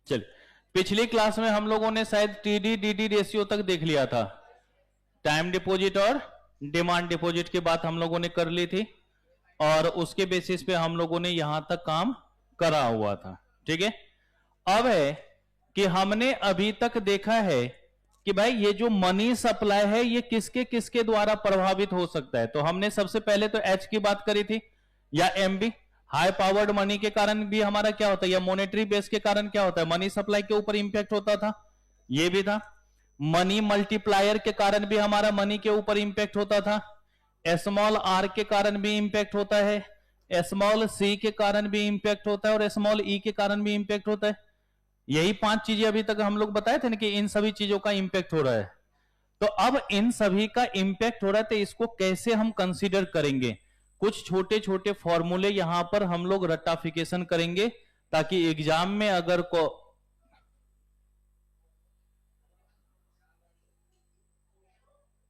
चल, पिछली क्लास में हम लोगों ने शायद टीडी डीडी रेशियो तक देख लिया था। टाइम डिपॉजिट और डिमांड डिपॉजिट की बात हम लोगों ने कर ली थी और उसके बेसिस पे हम लोगों ने यहां तक काम करा हुआ था। ठीक है, अब है कि हमने अभी तक देखा है कि भाई ये जो मनी सप्लाई है ये किसके किसके द्वारा प्रभावित हो सकता है। तो हमने सबसे पहले तो एच की बात करी थी, या एमबी, हाई पावर्ड मनी के कारण भी हमारा क्या होता है, या मॉनेटरी बेस के कारण क्या होता है, मनी सप्लाई के ऊपर इंपैक्ट होता था, ये भी था। मनी मल्टीप्लायर के कारण भी हमारा मनी के ऊपर इंपैक्ट होता था। स्मॉल आर के कारण भी इंपैक्ट होता है, स्मॉल सी के कारण भी इंपैक्ट होता है और स्मॉल ई के कारण भी इंपैक्ट होता है। यही 5 चीजें अभी तक हम लोग बताए थे ना कि इन सभी चीजों का इंपैक्ट हो रहा है। तो अब इन सभी का इंपैक्ट हो रहा है तो इसको कैसे हम कंसीडर करेंगे। कुछ छोटे छोटे फॉर्मूले यहां पर हम लोग रट्टाफिकेशन करेंगे ताकि एग्जाम में अगर को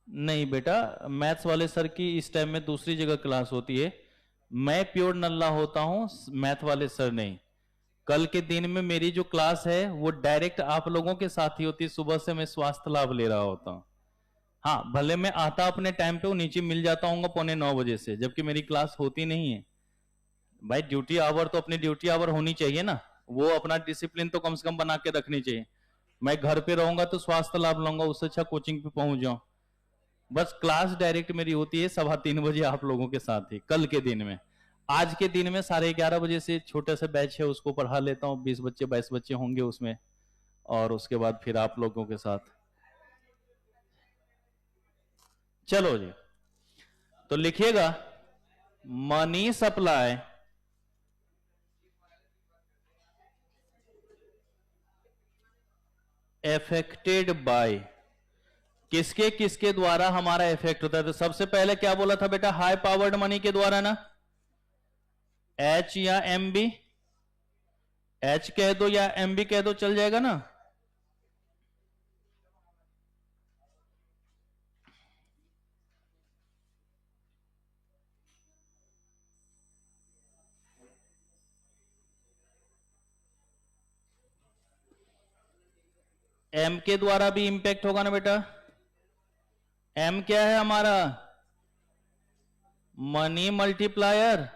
नहीं बेटा, मैथ्स वाले सर की इस टाइम में दूसरी जगह क्लास होती है। मैं प्योर नल्ला होता हूं, मैथ वाले सर नहीं। कल के दिन में मेरी जो क्लास है वो डायरेक्ट आप लोगों के साथ ही होती है। सुबह से मैं स्वास्थ्य लाभ ले रहा होता हूं। हाँ, भले मैं आता अपने टाइम पे, वो नीचे मिल जाता हूँ 9:15 बजे से, जबकि मेरी क्लास होती नहीं है। भाई ड्यूटी आवर तो अपनी ड्यूटी आवर होनी चाहिए ना, वो अपना डिसिप्लिन तो कम से कम बना के रखनी चाहिए। मैं घर पे रहूंगा तो स्वास्थ्य लाभ लूंगा, उससे अच्छा कोचिंग पे पहुंच जाऊं। बस क्लास डायरेक्ट मेरी होती है 3:15 बजे आप लोगों के साथ ही कल के दिन में। आज के दिन में 11:30 बजे से छोटा सा बैच है, उसको पढ़ा लेता हूँ। 20 बच्चे 22 बच्चे होंगे उसमें, और उसके बाद फिर आप लोगों के साथ। चलो जी, तो लिखिएगा मनी सप्लाई अफेक्टेड बाय, किसके किसके द्वारा हमारा इफेक्ट होता है। तो सबसे पहले क्या बोला था बेटा, हाई पावर्ड मनी के द्वारा ना, एच या एम बी, एच कह दो या एम बी कह दो, चल जाएगा ना। एम के द्वारा भी इंपैक्ट होगा ना बेटा। एम क्या है हमारा, मनी मल्टीप्लायर।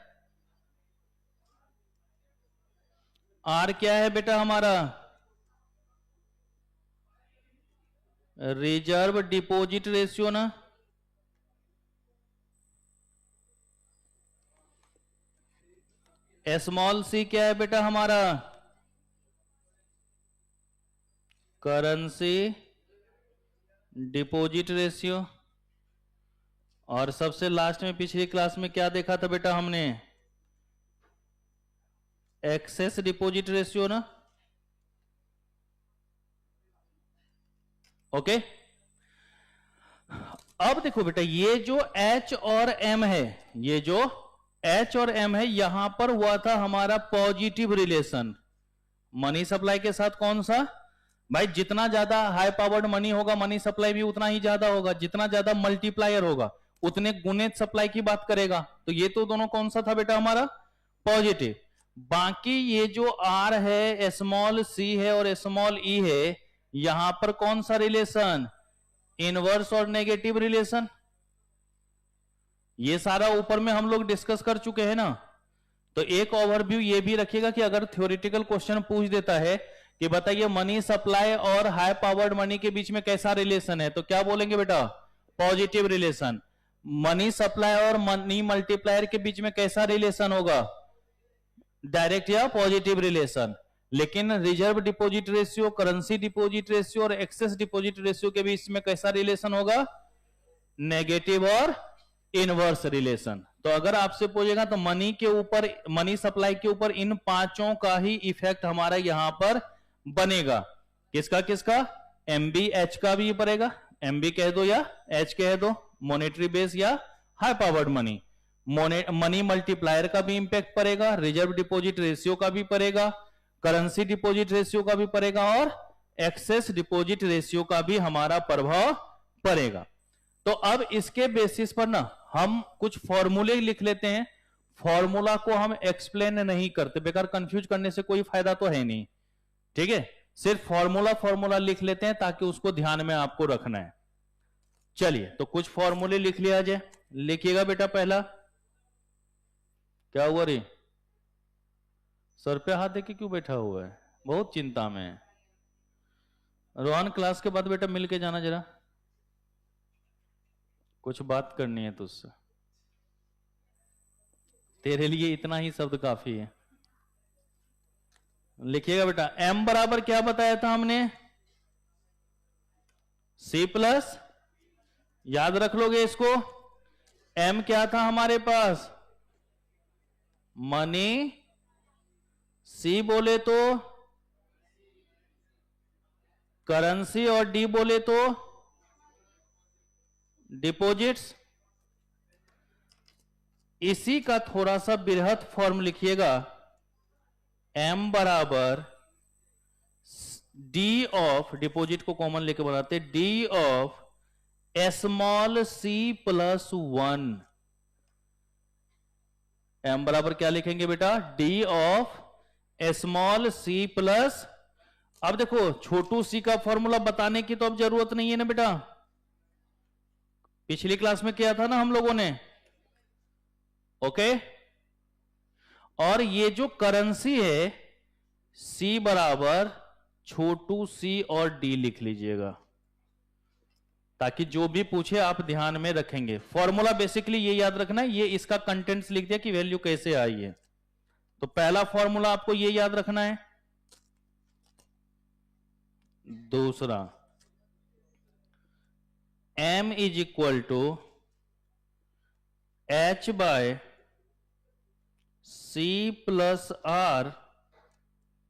आर क्या है बेटा हमारा, रिजर्व डिपॉजिट रेशियो ना। स्मॉल सी क्या है बेटा हमारा, करेंसी डिपॉजिट रेशियो। और सबसे लास्ट में पिछली क्लास में क्या देखा था बेटा हमने, एक्सेस डिपॉजिट रेशियो ना। ओके, अब देखो बेटा, ये जो H और M है, ये जो H और M है, यहां पर हुआ था हमारा पॉजिटिव रिलेशन मनी सप्लाई के साथ। कौन सा भाई, जितना ज्यादा हाई पावर्ड मनी होगा मनी सप्लाई भी उतना ही ज्यादा होगा, जितना ज्यादा मल्टीप्लायर होगा उतने गुने सप्लाई की बात करेगा। तो ये तो दोनों कौन सा था बेटा हमारा, पॉजिटिव। बाकी ये जो R है, स्मॉल c है और स्मॉल e है, यहां पर कौन सा रिलेशन, इनवर्स और नेगेटिव रिलेशन। ये सारा ऊपर में हम लोग डिस्कस कर चुके हैं ना। तो एक ओवरव्यू ये भी रखिएगा कि अगर थ्योरेटिकल क्वेश्चन पूछ देता है कि बताइए मनी सप्लाई और हाई पावर्ड मनी के बीच में कैसा रिलेशन है, तो क्या बोलेंगे बेटा, पॉजिटिव रिलेशन। मनी सप्लाई और मनी मल्टीप्लायर के बीच में कैसा रिलेशन होगा, डायरेक्ट या पॉजिटिव रिलेशन। लेकिन reserve deposit ratio, currency deposit ratio और एक्सेस डिपॉजिट रेशियो के बीच में कैसा रिलेशन होगा, नेगेटिव और इनवर्स रिलेशन। तो अगर आपसे पूछेगा तो मनी के ऊपर, मनी सप्लाई के ऊपर इन पांचों का ही इफेक्ट हमारा यहां पर बनेगा। किसका किसका, एमबी एच का भी पड़ेगा, एमबी कह दो या एच कह दो, मॉनेटरी बेस या high powered money. Money multiplier का भी इंपैक्ट पड़ेगा, रिजर्व डिपॉजिट रेशियो का भी पड़ेगा, करेंसी डिपॉजिट रेशियो का भी पड़ेगा और एक्सेस डिपॉजिट रेशियो का भी हमारा प्रभाव पड़ेगा। तो अब इसके बेसिस पर ना हम कुछ फॉर्मूले लिख लेते हैं। फॉर्मूला को हम एक्सप्लेन नहीं करते, बेकार कंफ्यूज करने से कोई फायदा तो है नहीं। ठीक है, सिर्फ फॉर्मूला लिख लेते हैं ताकि उसको ध्यान में आपको रखना है। चलिए तो कुछ फॉर्मूले लिख लिया जाए। लिखिएगा बेटा, पहला क्या हुआ रे, सर पे हाथ देके क्यों बैठा हुआ है, बहुत चिंता में है। रोहन क्लास के बाद बेटा मिल के जाना जरा, कुछ बात करनी है तुझसे, तेरे लिए इतना ही शब्द काफी है। लिखिएगा बेटा, m बराबर क्या बताया था हमने, c प्लस, याद रख लोगे इसको। m क्या था हमारे पास, मनी, c बोले तो करेंसी और d बोले तो डिपॉजिट्स। इसी का थोड़ा सा बृहत फॉर्म लिखिएगा, m बराबर d ऑफ, डिपॉजिट को कॉमन लेके बनाते, d of small c plus 1। m बराबर क्या लिखेंगे बेटा, d of small c plus, अब देखो छोटू सी का फॉर्मूला बताने की तो अब जरूरत नहीं है ना बेटा, पिछली क्लास में किया था ना हम लोगों ने, ओके। और ये जो करेंसी है C बराबर छोटू सी और D लिख लीजिएगा, ताकि जो भी पूछे आप ध्यान में रखेंगे। फॉर्मूला बेसिकली ये याद रखना है, ये इसका कंटेंट्स लिख दिया कि वैल्यू कैसे आई है। तो पहला फॉर्मूला आपको ये याद रखना है। दूसरा, m is equal to h by c plus r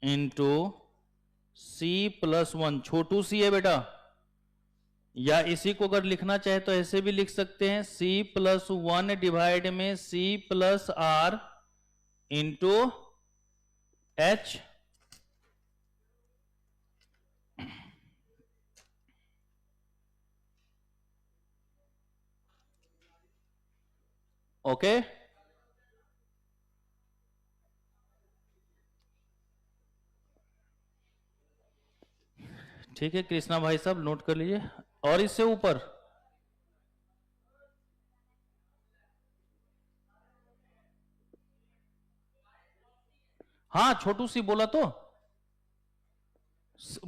into c plus 1। छोटू सी है बेटा, या इसी को अगर लिखना चाहे तो ऐसे भी लिख सकते हैं, c प्लस 1 डिवाइड में c plus r into h। Okay, ठीक है कृष्णा भाई साहब, नोट कर लीजिए। और इससे ऊपर हाँ, छोटू सी बोला तो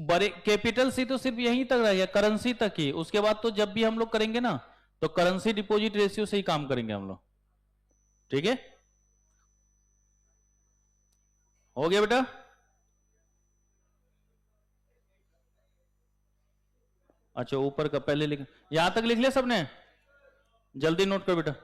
बड़े कैपिटल सी तो सिर्फ यहीं तक रहेगा, करेंसी तक ही। उसके बाद तो जब भी हम लोग करेंगे ना तो करेंसी डिपॉजिट रेशियो से ही काम करेंगे हम लोग, ठीक है। हो गया बेटा, अच्छा ऊपर का पहले लिख, यहां तक लिख लिया सबने, जल्दी नोट कर बेटा।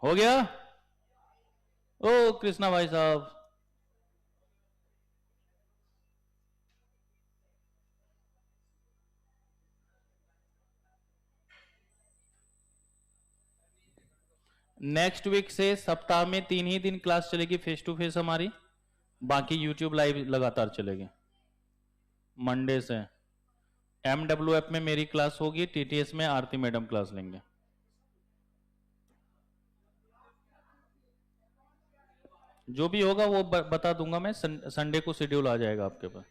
हो गया, ओ कृष्णा भाई साहब, नेक्स्ट वीक से सप्ताह में 3 ही दिन क्लास चलेगी फेस टू फेस हमारी, बाकी यूट्यूब लाइव लगातार चलेगी। मंडे से MWF में मेरी क्लास होगी, TTS में आरती मैडम क्लास लेंगे। जो भी होगा वो बता दूंगा मैं, संडे को शेड्यूल आ जाएगा आपके पास।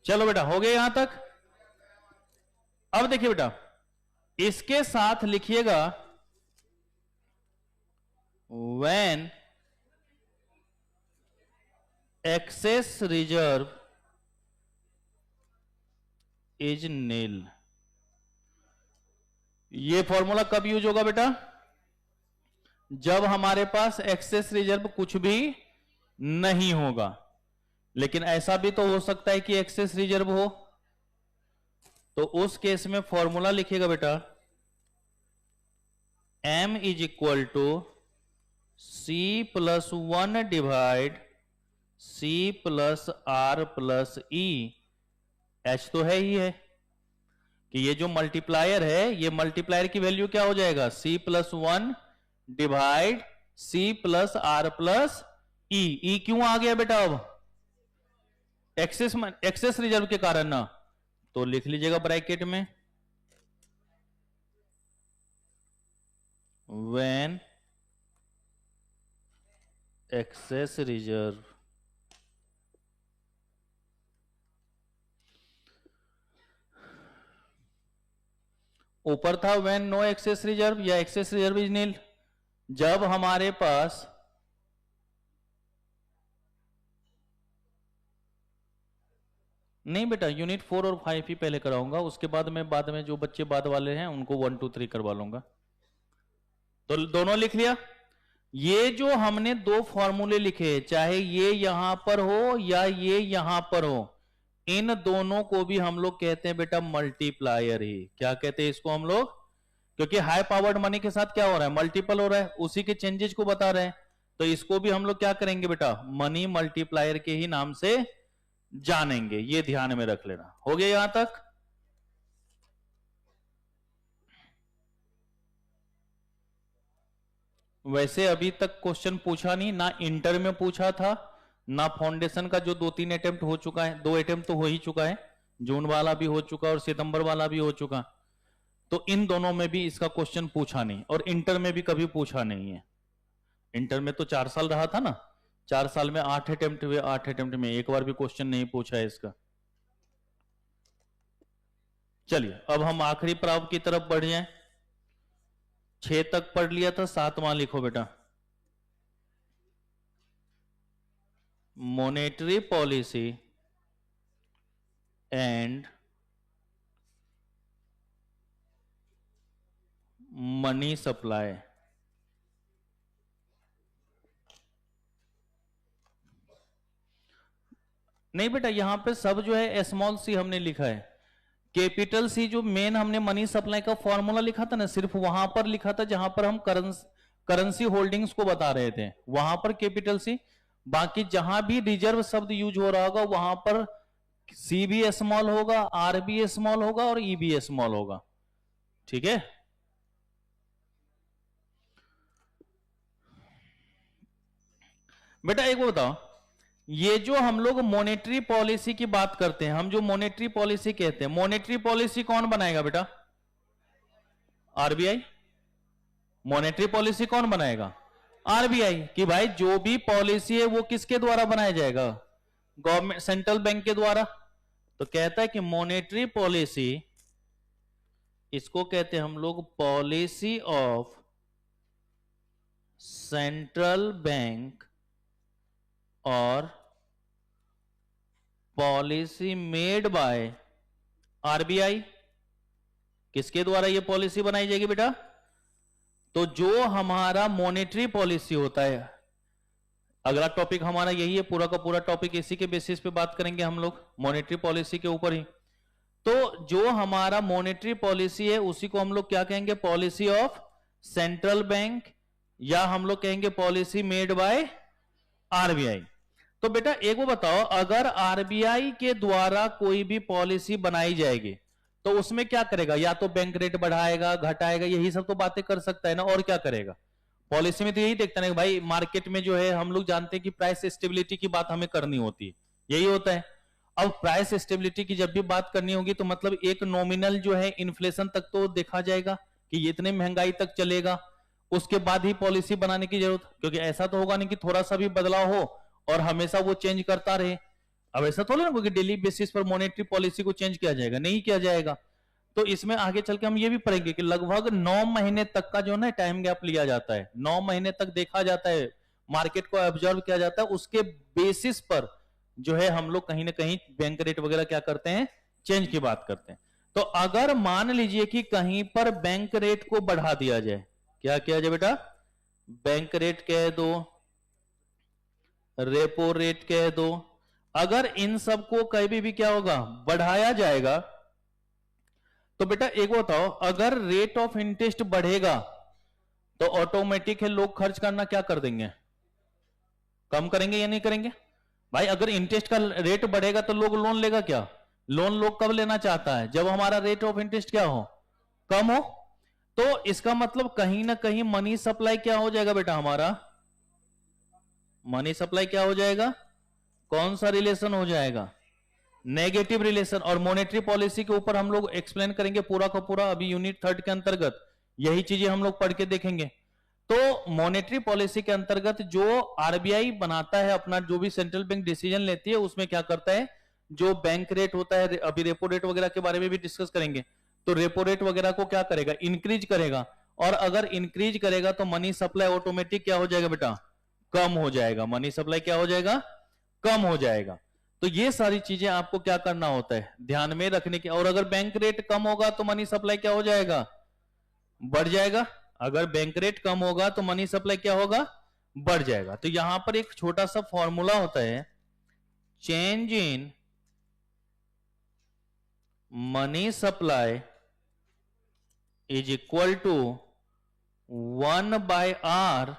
चलो बेटा, हो गया यहां तक। अब देखिए बेटा, इसके साथ लिखिएगा व्हेन एक्सेस रिजर्व इज नील। ये फॉर्मूला कब यूज होगा बेटा, जब हमारे पास एक्सेस रिजर्व कुछ भी नहीं होगा। लेकिन ऐसा भी तो हो सकता है कि एक्सेस रिजर्व हो, तो उस केस में फॉर्मूला लिखेगा बेटा M is equal to C plus 1 divide C plus R plus E। H तो है ही है कि ये जो मल्टीप्लायर है, ये मल्टीप्लायर की वैल्यू क्या हो जाएगा, C plus 1 divide C plus R plus E। E क्यों आ गया बेटा, अब एक्सेस रिजर्व के कारण ना, तो लिख लीजिएगा ब्रैकेट में when excess reserve ऊपर था when no excess reserve या excess reserve is nil, जब हमारे पास नहीं बेटा यूनिट 4 और 5 ही पहले कराऊंगा, उसके बाद में जो बच्चे बाद वाले हैं उनको 1 2 3 करवा लूंगा। तो दोनों लिख लिया। ये जो हमने दो फॉर्मूले लिखे, चाहे ये यहां पर हो या ये यहां पर हो, इन दोनों को भी हम लोग कहते हैं बेटा मल्टीप्लायर ही। क्या कहते हैं इसको हम लोग, क्योंकि हाई पावर्ड मनी के साथ क्या हो रहा है, मल्टीपल हो रहा है, उसी के चेंजेस को बता रहे हैं, तो इसको भी हम लोग क्या करेंगे बेटा, मनी मल्टीप्लायर के ही नाम से जानेंगे। ये ध्यान में रख लेना। हो गया यहां तक। वैसे अभी तक क्वेश्चन पूछा नहीं ना, इंटर में पूछा था ना, फाउंडेशन का जो 2-3 अटेम्प्ट हो चुका है, 2 अटेम्प्ट तो हो ही चुका है, जून वाला भी हो चुका और सितंबर वाला भी हो चुका, तो इन दोनों में भी इसका क्वेश्चन पूछा नहीं, और इंटर में भी कभी पूछा नहीं है। इंटर में तो 4 साल रहा था ना, 4 साल में 8 अटेम्प्ट हुए, 8 अटेम्प्ट में एक बार भी क्वेश्चन नहीं पूछा है इसका। चलिए अब हम आखिरी प्राव की तरफ बढ़ जाएं। 6 तक पढ़ लिया था, 7वां लिखो बेटा। Monetary policy and money supply. नहीं बेटा, यहां पे सब जो है स्मॉल सी हमने लिखा है, कैपिटल सी जो मेन हमने मनी सप्लाई का फॉर्मूला लिखा था ना, सिर्फ वहां पर लिखा था जहां पर हम करेंसी होल्डिंग्स को बता रहे थे, वहां पर कैपिटल सी। बाकी जहां भी रिजर्व शब्द यूज हो रहा होगा वहां पर सी भी स्मॉल होगा, आर भी स्मॉल होगा और ई भी स्मॉल होगा। ठीक है, बेटा एक बताओ, ये जो हम लोग मॉनेटरी पॉलिसी की बात करते हैं, हम जो मॉनेटरी पॉलिसी कहते हैं, मॉनेटरी पॉलिसी कौन बनाएगा बेटा, आरबीआई। मॉनेटरी पॉलिसी कौन बनाएगा, आरबीआई। कि भाई जो भी पॉलिसी है वो किसके द्वारा बनाया जाएगा, गवर्नमेंट, सेंट्रल बैंक के द्वारा। तो कहता है कि मॉनेटरी पॉलिसी, इसको कहते हैं हम लोग पॉलिसी ऑफ सेंट्रल बैंक और पॉलिसी मेड बाय आरबीआई। किसके द्वारा ये पॉलिसी बनाई जाएगी बेटा, तो जो हमारा मॉनेटरी पॉलिसी होता है, अगला टॉपिक हमारा यही है, पूरा का पूरा टॉपिक इसी के बेसिस पे बात करेंगे हम लोग, मॉनेटरी पॉलिसी के ऊपर ही। तो जो हमारा मॉनेटरी पॉलिसी है उसी को हम लोग क्या कहेंगे, पॉलिसी ऑफ सेंट्रल बैंक, या हम लोग कहेंगे पॉलिसी मेड बाय आरबीआई। तो बेटा एक वो बताओ, अगर आरबीआई के द्वारा कोई भी पॉलिसी बनाई जाएगी तो उसमें क्या करेगा, या तो बैंक रेट बढ़ाएगा, घटाएगा, यही सब तो बातें कर सकता है ना, और क्या करेगा। पॉलिसी में तो यही देखता है ना भाई, मार्केट में जो है हम लोग जानते हैं कि प्राइस स्टेबिलिटी की बात हमें करनी होती है, यही होता है। अब प्राइस स्टेबिलिटी की जब भी बात करनी होगी तो मतलब एक नॉमिनल जो है इन्फ्लेशन तक तो देखा जाएगा कि ये इतने महंगाई तक चलेगा, उसके बाद ही पॉलिसी बनाने की जरूरत, क्योंकि ऐसा तो होगा नहीं कि थोड़ा सा भी बदलाव हो और हमेशा वो चेंज करता रहे। अब ऐसा थोड़ा ना क्योंकि डेली बेसिस पर मॉनेटरी पॉलिसी को चेंज किया जाएगा, नहीं किया जाएगा। तो इसमें आगे चल के हम ये भी पढ़ेंगे कि लगभग 9 महीने तक का जो ना टाइम गैप लिया जाता है, 9 महीने तक देखा जाता है, मार्केट को ऑब्जर्व किया जाता है, उसके बेसिस पर जो है हम लोग कहीं ना कहीं बैंक रेट वगैरह क्या करते हैं, चेंज की बात करते हैं। तो अगर मान लीजिए कि कहीं पर बैंक रेट को बढ़ा दिया जाए, क्या किया जाए बेटा, बैंक रेट कह दो, रेपो रेट कह दो, अगर इन सबको कभी भी क्या होगा, बढ़ाया जाएगा, तो बेटा एक बताओ, अगर रेट ऑफ इंटरेस्ट बढ़ेगा तो ऑटोमेटिक है लोग खर्च करना क्या कर देंगे, कम करेंगे या नहीं करेंगे? भाई अगर इंटरेस्ट का रेट बढ़ेगा तो लोग लोन लेगा क्या? लोन लोग कब लेना चाहता है, जब हमारा रेट ऑफ इंटरेस्ट क्या हो, कम हो। तो इसका मतलब कहीं ना कहीं मनी सप्लाई क्या हो जाएगा बेटा, हमारा मनी सप्लाई क्या हो जाएगा, कौन सा रिलेशन हो जाएगा, नेगेटिव रिलेशन। और मॉनेटरी पॉलिसी के ऊपर हम लोग एक्सप्लेन करेंगे पूरा का पूरा, अभी यूनिट 3 के अंतर्गत यही चीजें हम लोग पढ़ के देखेंगे। तो मॉनेटरी पॉलिसी के अंतर्गत जो आरबीआई बनाता है अपना, जो भी सेंट्रल बैंक डिसीजन लेती है, उसमें क्या करता है, जो बैंक रेट होता है, अभी रेपो रेट वगैरह के बारे में भी डिस्कस करेंगे, तो रेपो रेट वगैरह को क्या करेगा, इंक्रीज करेगा। और अगर इंक्रीज करेगा तो मनी सप्लाई ऑटोमेटिक क्या हो जाएगा बेटा, कम हो जाएगा, मनी सप्लाई क्या हो जाएगा, कम हो जाएगा। तो ये सारी चीजें आपको क्या करना होता है, ध्यान में रखने की। और अगर बैंक रेट कम होगा तो मनी सप्लाई क्या हो जाएगा, बढ़ जाएगा। अगर बैंक रेट कम होगा तो मनी सप्लाई क्या होगा, बढ़ जाएगा। तो यहां पर एक छोटा सा फॉर्मूला होता है, change in money supply is equal to 1/r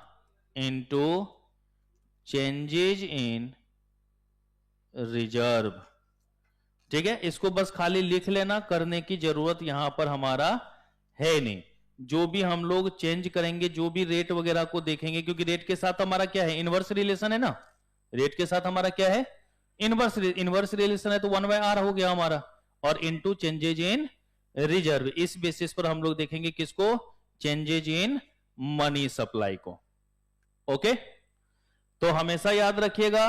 into changes in reserve. ठीक है, इसको बस खाली लिख लेना, करने की जरूरत यहां पर हमारा है नहीं। जो भी हम लोग चेंज करेंगे, जो भी रेट वगैरह को देखेंगे, क्योंकि रेट के साथ हमारा क्या है, इनवर्स रिलेशन है ना, रेट के साथ हमारा क्या है, इनवर्स रिलेशन है, तो 1/r हो गया हमारा, और इनटू चेंजेज इन रिजर्व। इस बेसिस पर हम लोग देखेंगे किसको, चेंजेज इन मनी सप्लाई को। ओके, तो हमेशा याद रखिएगा,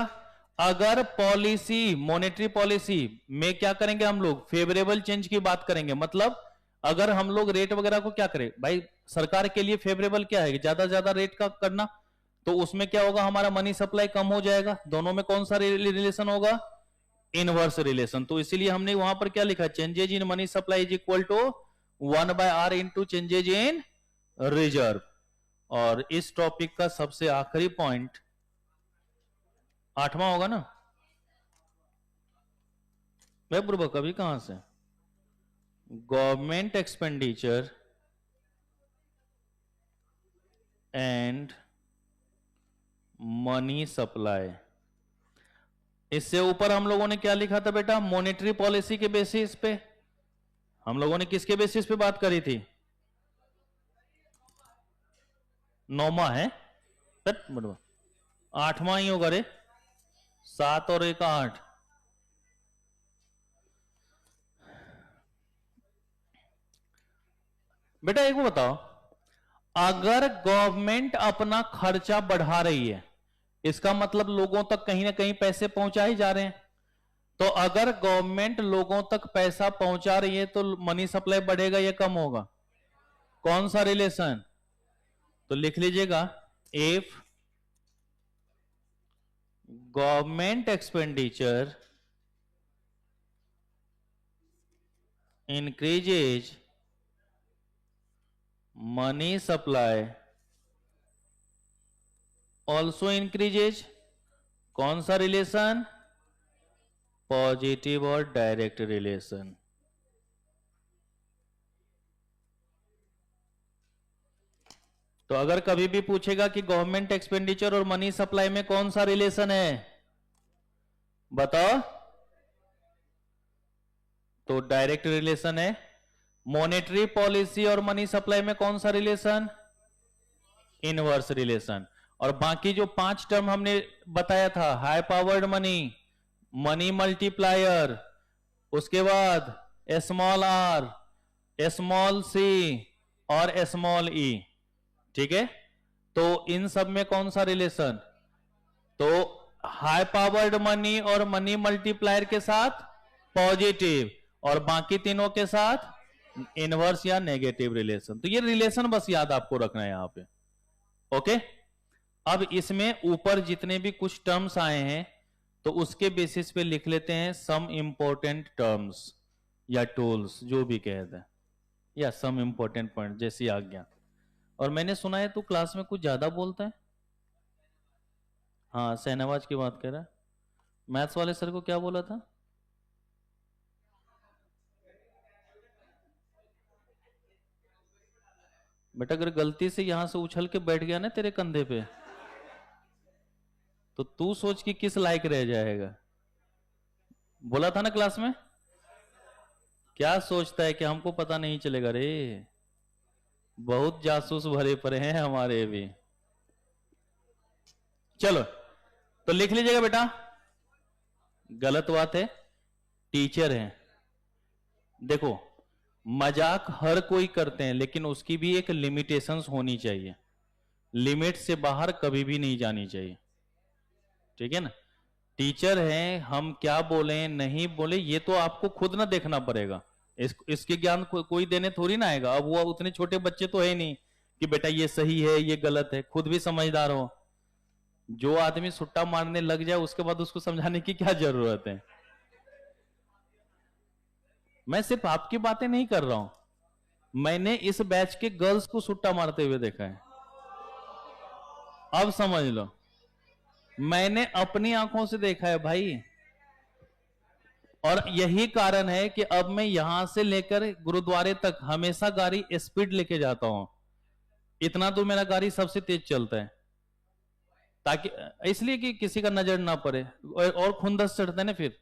अगर पॉलिसी, मॉनेटरी पॉलिसी में क्या करेंगे हम लोग, फेवरेबल चेंज की बात करेंगे। मतलब अगर हम लोग रेट वगैरह को क्या करें, भाई सरकार के लिए फेवरेबल क्या है, ज्यादा ज्यादा रेट का करना, तो उसमें क्या होगा, हमारा मनी सप्लाई कम हो जाएगा। दोनों में कौन सा रिलेशन होगा, इनवर्स रिलेशन। तो इसीलिए हमने वहां पर क्या लिखा, changes in money supply is equal to 1/r into changes in reserve. और इस टॉपिक का सबसे आखिरी पॉइंट 8वां होगा ना, मैं पूर्व कभी कहां से, government expenditure and money supply. इससे ऊपर हम लोगों ने क्या लिखा था बेटा, मॉनेटरी पॉलिसी के बेसिस पे। हम लोगों ने किसके बेसिस पे बात करी थी, 9वां है, 8वां ही होगा रे, 7 और 1 8। बेटा एक को बताओ, अगर गवर्नमेंट अपना खर्चा बढ़ा रही है, इसका मतलब लोगों तक कहीं ना कहीं पैसे पहुंचा ही जा रहे हैं। तो अगर गवर्नमेंट लोगों तक पैसा पहुंचा रही है तो मनी सप्लाई बढ़ेगा या कम होगा, कौन सा रिलेशन, तो लिख लीजिएगा, if government expenditure increases money supply also increases, कौन सा रिलेशन, पॉजिटिव और डायरेक्ट रिलेशन। तो अगर कभी भी पूछेगा कि गवर्नमेंट एक्सपेंडिचर और मनी सप्लाई में कौन सा रिलेशन है, बताओ, तो डायरेक्ट रिलेशन है। मॉनेटरी पॉलिसी और मनी सप्लाई में कौन सा रिलेशन, इनवर्स रिलेशन। और बाकी जो 5 टर्म हमने बताया था, high powered money, money multiplier, उसके बाद स्मॉल आर, स्मॉल सी और स्मॉल ई, ठीक है। तो इन सब में कौन सा रिलेशन, तो हाई पावर्ड मनी और मनी मल्टीप्लायर के साथ पॉजिटिव, और बाकी तीनों के साथ इनवर्स या नेगेटिव रिलेशन। तो ये रिलेशन बस याद आपको रखना है यहां पे। ओके, अब इसमें ऊपर जितने भी कुछ टर्म्स आए हैं तो उसके बेसिस पे लिख लेते हैं सम इंपॉर्टेंट टर्म्स या टूल्स, जो भी कहते हैं, या सम इंपॉर्टेंट पॉइंट जैसी आज्ञा। और मैंने सुना है तू क्लास में कुछ ज्यादा बोलता है, हाँ शहनवाज की बात कर रहा है, मैथ्स वाले सर को क्या बोला था? बेटा अगर गलती से यहां से उछल के बैठ गया ना तेरे कंधे पे, तो तू सोच कि किस लायक रह जाएगा। बोला था ना क्लास में। क्या सोचता है कि हमको पता नहीं चलेगा रे? बहुत जासूस भरे पड़े हैं हमारे भी। चलो तो लिख लीजिएगा बेटा, गलत बात है, टीचर है। देखो मजाक हर कोई करते हैं, लेकिन उसकी भी एक लिमिटेशंस होनी चाहिए। लिमिट से बाहर कभी भी नहीं जानी चाहिए, ठीक है ना। टीचर हैं, हम क्या बोले नहीं बोले ये तो आपको खुद ना देखना पड़ेगा। इसके ज्ञान कोई देने थोड़ी ना आएगा। अब वो उतने छोटे बच्चे तो है नहीं कि बेटा ये सही है ये गलत है, खुद भी समझदार हो। जो आदमी सुट्टा मारने लग जाए उसके बाद उसको समझाने की क्या जरूरत है। मैं सिर्फ आपकी बातें नहीं कर रहा हूं, मैंने इस बैच के गर्ल्स को सुट्टा मारते हुए देखा है। अब समझ लो, मैंने अपनी आंखों से देखा है भाई। और यही कारण है कि अब मैं यहां से लेकर गुरुद्वारे तक हमेशा गाड़ी स्पीड लेके जाता हूं। इतना तो मेरा गाड़ी सबसे तेज चलता है, ताकि इसलिए कि किसी का नजर ना पड़े। और खुंदस चढ़ता है ना फिर।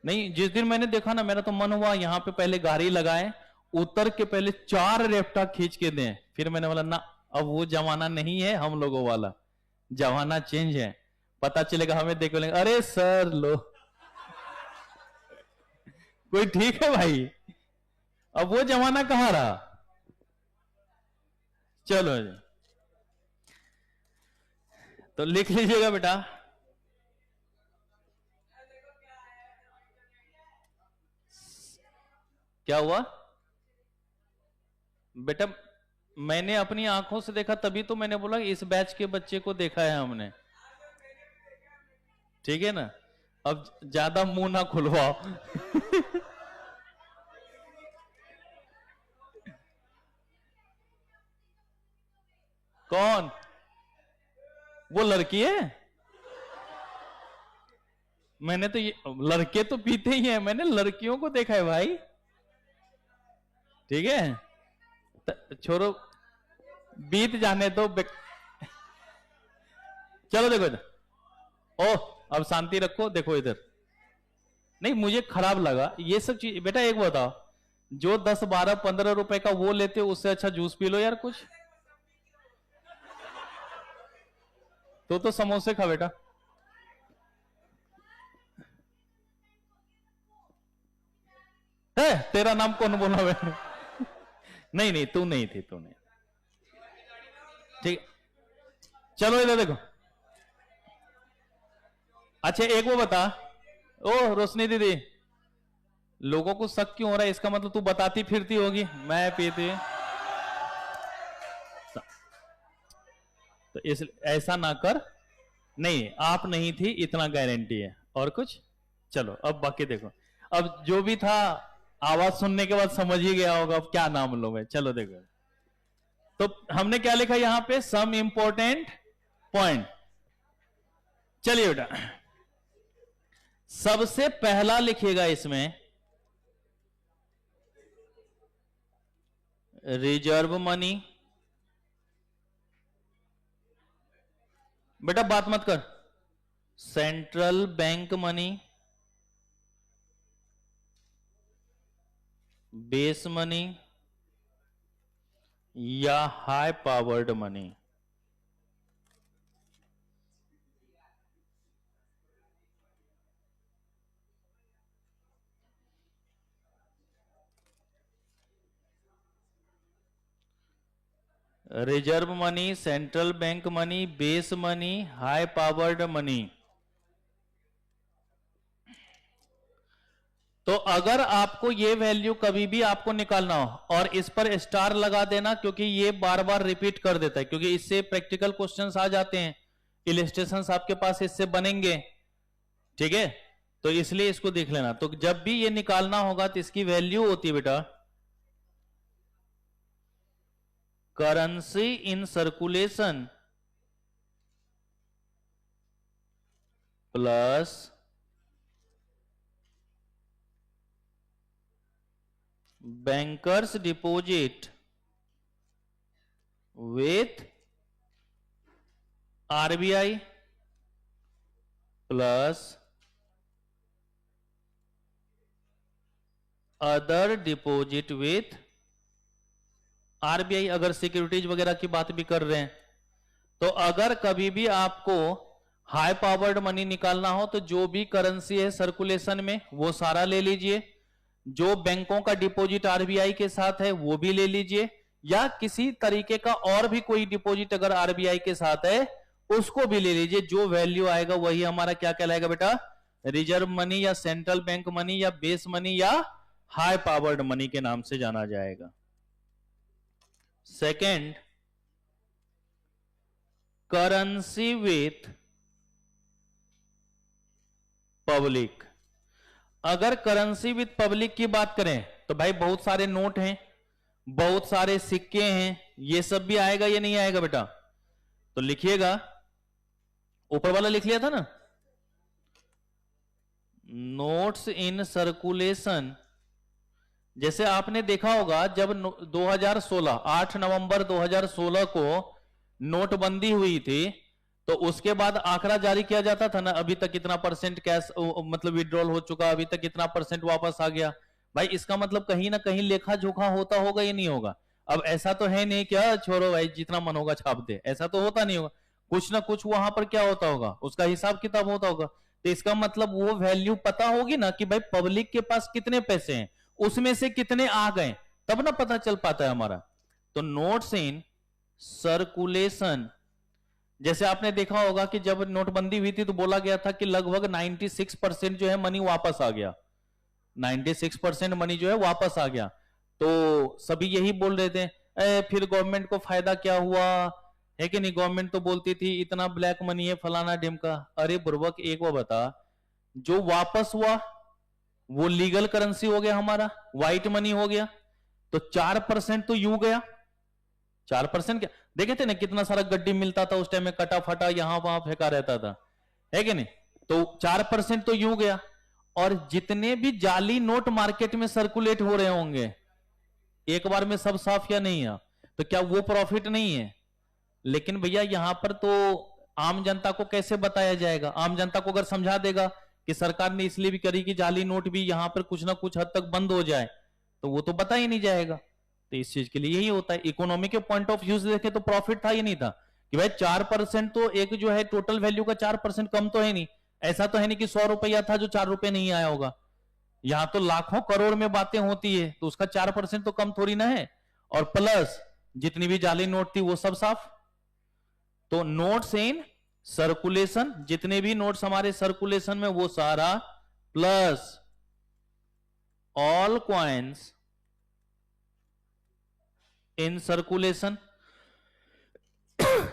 नहीं, जिस दिन मैंने देखा ना, मेरा तो मन हुआ यहां पे पहले गाड़ी लगाए, उतर के पहले 4 रेफ्टा खींच के दें। फिर मैंने बोला ना, अब वो जमाना नहीं है हम लोगों वाला, जमाना चेंज है। पता चलेगा हमें देख लेंगे, अरे सर लो कोई ठीक है भाई। अब वो जमाना कहां रहा। चलो जी, तो लिख लीजिएगा बेटा। क्या हुआ बेटा? मैंने अपनी आंखों से देखा, तभी तो मैंने बोला इस बैच के बच्चे को देखा है हमने, ठीक है ना। अब ज्यादा मुंह ना खुलवाओ कौन? वो लड़की है? मैंने तो ये, लड़के तो पीते ही हैं, मैंने लड़कियों को देखा है भाई, ठीक है। छोड़ो, बीत जाने दो। चलो देखो इधर, ओह अब शांति रखो, देखो इधर। नहीं मुझे खराब लगा ये सब चीज। बेटा एक बताओ, जो 10 12 15 रुपए का वो लेते हो, उससे अच्छा जूस पी लो यार कुछ। तो समोसे खा बेटा। है तेरा नाम कौन बोला मैंने? नहीं नहीं, तू नहीं थी, तू नहीं। ठीक, चलो इधर देखो। अच्छा एक वो बता, ओ रोशनी दीदी, लोगों को शक क्यों हो रहा है? इसका मतलब तू बताती फिरती होगी मैं पीती। तो इस ऐसा ना कर। नहीं आप नहीं थी इतना गारंटी है, और कुछ। चलो अब बाकी देखो। अब जो भी था, आवाज सुनने के बाद समझ ही गया होगा अब क्या नाम लो मैं। चलो देखो, तो हमने क्या लिखा यहां पे, सम इंपॉर्टेंट पॉइंट। चलिए बेटा, सबसे पहला लिखिएगा इसमें रिजर्व मनी। बेटा बात मत कर, central bank money, base money या high powered money. Reserve money, central bank money, base money, high powered money. तो अगर आपको ये वैल्यू कभी भी आपको निकालना हो, और इस पर स्टार लगा देना, क्योंकि ये बार बार रिपीट कर देता है, क्योंकि इससे प्रैक्टिकल क्वेश्चंस आ जाते हैं, इलिस्ट्रेशंस आपके पास इससे बनेंगे, ठीक है। तो इसलिए इसको देख लेना। तो जब भी ये निकालना होगा तो इसकी वैल्यू होती है बेटा currency in circulation plus bankers deposit with RBI plus other deposit with RBI. अगर सिक्योरिटीज वगैरह की बात भी कर रहे हैं तो अगर कभी भी आपको हाई पावर्ड मनी निकालना हो तो जो भी करेंसी है सर्कुलेशन में वो सारा ले लीजिए, जो बैंकों का डिपॉजिट आरबीआई के साथ है वो भी ले लीजिए, या किसी तरीके का और भी कोई डिपॉजिट अगर आरबीआई के साथ है उसको भी ले लीजिए। जो वैल्यू आएगा वही हमारा क्या कहलाएगा बेटा, रिजर्व मनी या सेंट्रल बैंक मनी या बेस मनी या हाई पावर्ड मनी के नाम से जाना जाएगा। Second, currency with public. अगर करेंसी विथ पब्लिक की बात करें तो भाई बहुत सारे नोट हैं, बहुत सारे सिक्के हैं, ये सब भी आएगा या नहीं आएगा बेटा? तो लिखिएगा, ऊपर वाला लिख लिया था ना, नोट्स इन सर्कुलेशन। जैसे आपने देखा होगा जब 2016 8 नवंबर 2016 को नोटबंदी हुई थी तो उसके बाद आंकड़ा जारी किया जाता था ना, अभी तक कितना परसेंट कैश मतलब विड्रॉल हो चुका, अभी तक कितना परसेंट वापस आ गया। भाई इसका मतलब कहीं ना कहीं लेखा जोखा होता होगा या नहीं होगा? अब ऐसा तो है नहीं क्या छोड़ो भाई जितना मन होगा छाप दे, ऐसा तो होता नहीं होगा। कुछ ना कुछ वहां पर क्या होता होगा, उसका हिसाब किताब होता होगा। तो इसका मतलब वो वैल्यू पता होगी ना कि भाई पब्लिक के पास कितने पैसे हैं, उसमें से कितने आ गए, तब ना पता चल पाता है हमारा। तो नोट्स इन सर्कुलेशन, जैसे आपने देखा होगा कि जब नोटबंदी हुई थी तो बोला गया था कि लगभग 96% जो है मनी वापस आ गया, 96% मनी जो है वापस आ गया। तो सभी यही बोल रहे थे फिर गवर्नमेंट को फायदा क्या हुआ है कि नहीं? गवर्नमेंट तो बोलती थी इतना ब्लैक मनी है फलाना ढिमका। अरे बुर्बक एक वो बता, जो वापस हुआ वो लीगल करेंसी हो गया हमारा, व्हाइट मनी हो गया, तो 4% तो यूं गया। 4% क्या देखे थे ना, कितना सारा गड्डी मिलता था उस टाइम में, कटा फटा यहां वहां फेंका रहता था, है कि नहीं? तो 4% तो यूं गया। और जितने भी जाली नोट मार्केट में सर्कुलेट हो रहे होंगे एक बार में सब साफ या नहीं है, तो क्या वो प्रॉफिट नहीं है? लेकिन भैया यहां पर तो आम जनता को कैसे बताया जाएगा? आम जनता को अगर समझा देगा कि सरकार ने इसलिए भी करी कि जाली नोट भी यहां पर कुछ ना कुछ हद तक बंद हो जाए, तो वो तो बता ही नहीं जाएगा। तो इस चीज के लिए यही होता है, इकोनॉमी के पॉइंट ऑफ व्यू से देखे तो प्रॉफिट था ही नहीं था कि भाई 4% तो एक जो है टोटल वैल्यू का 4% कम तो है नहीं। ऐसा तो है नहीं कि 100 रुपया था जो 4 रुपए नहीं आया होगा, यहां तो लाखों करोड़ में बातें होती है, तो उसका 4% तो कम थोड़ी ना है। और प्लस जितनी भी जाली नोट थी वो सब साफ। तो नोट्स इन सर्कुलेशन, जितने भी नोट्स हमारे सर्कुलेशन में वो सारा, plus all coins in circulation.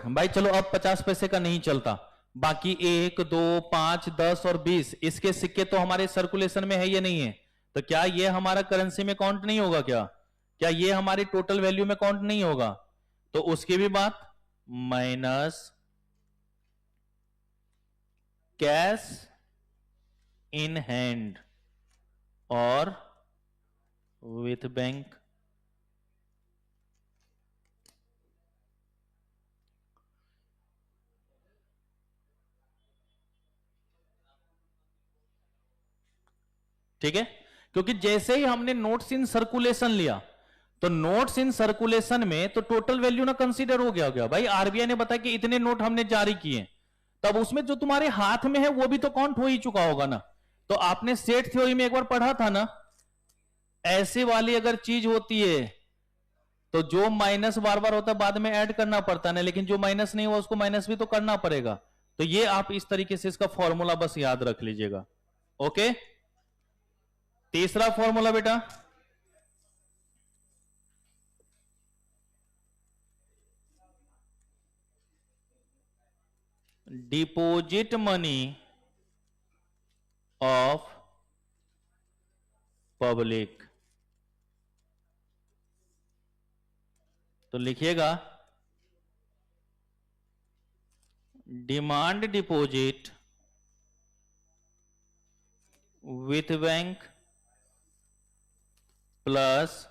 भाई चलो अब 50 पैसे का नहीं चलता, बाकी 1 2 5 10 और 20 इसके सिक्के तो हमारे सर्कुलेशन में है या नहीं है? तो क्या ये हमारा करेंसी में काउंट नहीं होगा? क्या ये हमारी टोटल वैल्यू में काउंट नहीं होगा? तो उसकी भी बात, माइनस कैश इन हैंड और विथ बैंक। ठीक है, क्योंकि जैसे ही हमने नोट्स इन सर्कुलेशन लिया तो नोट्स इन सर्कुलेशन में तो टोटल वैल्यू ना कंसीडर हो गया भाई। आरबीआई ने बताया कि इतने नोट हमने जारी किए, तब उसमें जो तुम्हारे हाथ में है वो भी तो काउंट हो ही चुका होगा ना। तो आपने सेट थ्योरी में एक बार पढ़ा था ना, ऐसे वाली अगर चीज होती है तो जो माइनस बार बार होता है बाद में ऐड करना पड़ता है ना, लेकिन जो माइनस नहीं हुआ उसको माइनस भी तो करना पड़ेगा। तो ये आप इस तरीके से इसका फॉर्मूला बस याद रख लीजिएगा। ओके, तीसरा फॉर्मूला बेटा, डिपॉजिट मनी ऑफ पब्लिक। तो लिखिएगा demand deposit with bank plus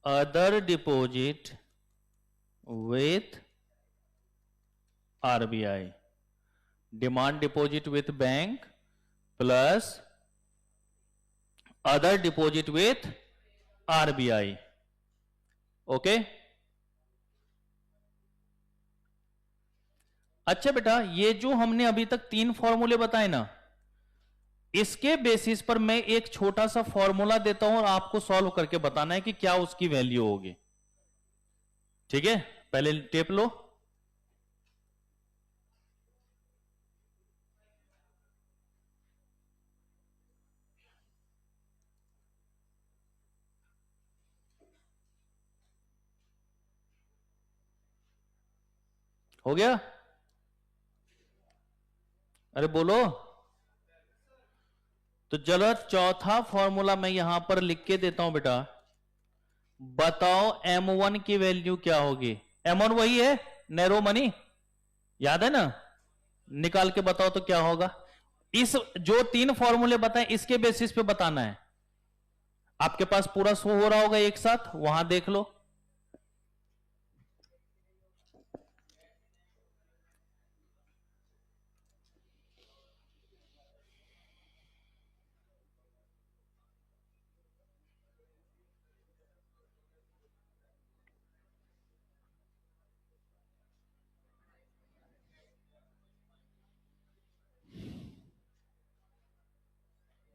other deposit with RBI. Demand deposit with bank plus other deposit with RBI. Okay अच्छा बेटा, ये जो हमने अभी तक 3 फॉर्मूले बताए ना, इसके बेसिस पर मैं एक छोटा सा फॉर्मूला देता हूं और आपको सॉल्व करके बताना है कि क्या उसकी वैल्यू होगी। ठीक है, पहले टेप लो। हो गया? अरे बोलो। तो चलो चौथा फॉर्मूला मैं यहां पर लिख के देता हूं बेटा। बताओ M1 की वैल्यू क्या होगी? M1 वही है नैरो मनी, याद है ना? निकाल के बताओ तो क्या होगा। इस जो 3 फॉर्मूले बताएं इसके बेसिस पे बताना है। आपके पास पूरा शो हो रहा होगा एक साथ, वहां देख लो।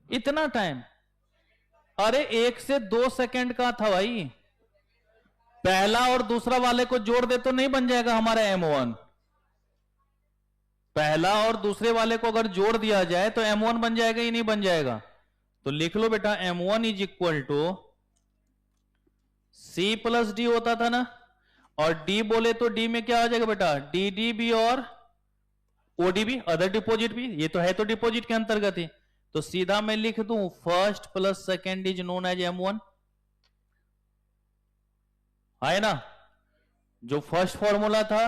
इतना टाइम? अरे 1 से 2 सेकंड का था भाई। पहला और दूसरा वाले को जोड़ दे तो नहीं बन जाएगा हमारा M1? पहला और दूसरे वाले को अगर जोड़ दिया जाए तो M1 बन जाएगा ही नहीं बन जाएगा? तो लिख लो बेटा M1 is equal to C plus D होता था ना, और D बोले तो D में क्या आ जाएगा बेटा? DDB और ODB, अदर डिपॉजिट भी, ये तो है तो डिपॉजिट के अंतर्गत ही। तो सीधा मैं लिख दूं first plus second is known as M1, है ना? जो फर्स्ट फॉर्मूला था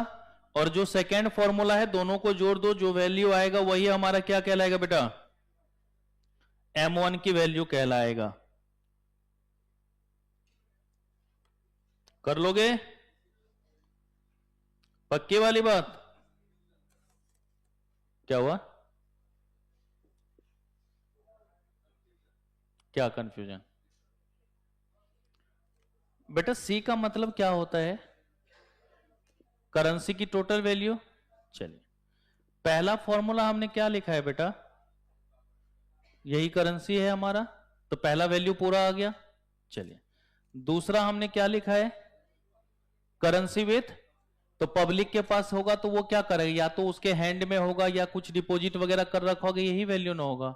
और जो सेकेंड फॉर्मूला है दोनों को जोड़ दो, जो वैल्यू आएगा वही हमारा क्या कहलाएगा बेटा? M1 की वैल्यू कहलाएगा। कर लोगे? पक्की वाली बात? क्या हुआ? क्या कंफ्यूजन? बेटा सी का मतलब क्या होता है? करेंसी की टोटल वैल्यू। चलिए, पहला फॉर्मूला हमने क्या लिखा है बेटा? यही करेंसी है हमारा, तो पहला वैल्यू पूरा आ गया। चलिए, दूसरा हमने क्या लिखा है? करेंसी विथ, तो पब्लिक के पास होगा तो वो क्या करेगा? या तो उसके हैंड में होगा या कुछ डिपॉजिट वगैरह कर रखा होगा, यही वैल्यू ना होगा।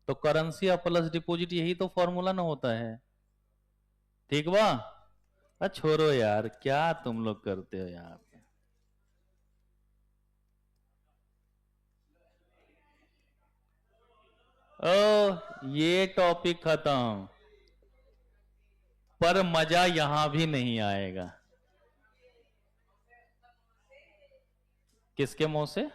तो करेंसी प्लस डिपॉजिट, यही तो फॉर्मूला ना होता है। ठीक बा? छोड़ो यार, क्या तुम लोग करते हो यहाँ पे? ओ, ये टॉपिक खत्म, पर मजा यहां भी नहीं आएगा। किसके मुंह से?